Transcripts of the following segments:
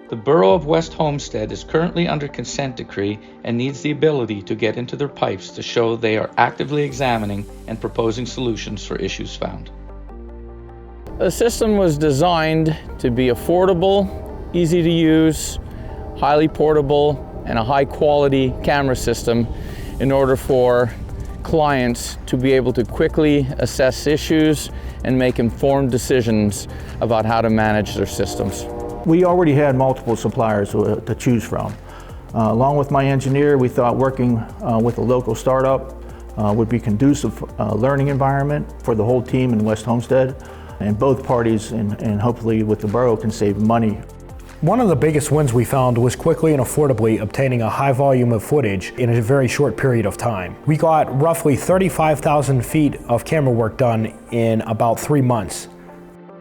The Borough of West Homestead is currently under consent decree and needs the ability to get into their pipes to show they are actively examining and proposing solutions for issues found. The system was designed to be affordable, easy to use, highly portable, and a high quality camera system in order for clients to be able to quickly assess issues and make informed decisions about how to manage their systems. We already had multiple suppliers to choose from. Along with my engineer, we thought working with a local startup would be conducive learning environment for the whole team in West Homestead, and both parties and hopefully with the borough can save money. One of the biggest wins we found was quickly and affordably obtaining a high volume of footage in a very short period of time. We got roughly 35,000 feet of camera work done in about 3 months.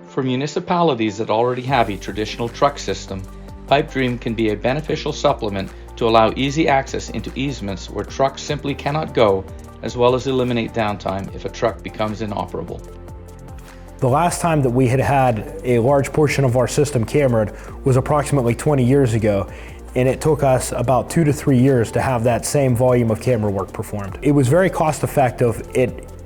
For municipalities that already have a traditional truck system, PipeDream can be a beneficial supplement to allow easy access into easements where trucks simply cannot go, as well as eliminate downtime if a truck becomes inoperable. The last time that we had a large portion of our system cameraed was approximately 20 years ago, and it took us about 2 to 3 years to have that same volume of camera work performed. It was very cost effective.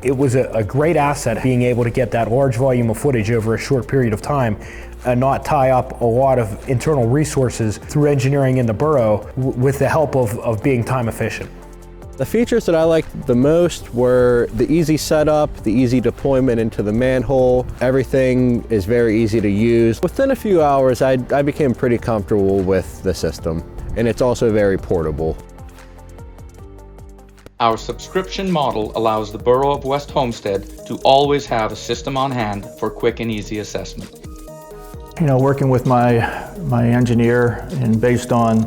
It was a great asset being able to get that large volume of footage over a short period of time and not tie up a lot of internal resources through engineering in the borough with the help of being time efficient. The features that I liked the most were the easy setup, the easy deployment into the manhole. Everything is very easy to use. Within a few hours, I became pretty comfortable with the system, and it's also very portable. Our subscription model allows the Borough of West Homestead to always have a system on hand for quick and easy assessment. You know, working with my engineer and based on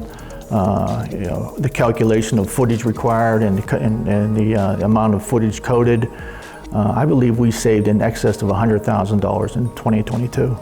the calculation of footage required and the amount of footage coded, I believe we saved in excess of $100,000 in 2022.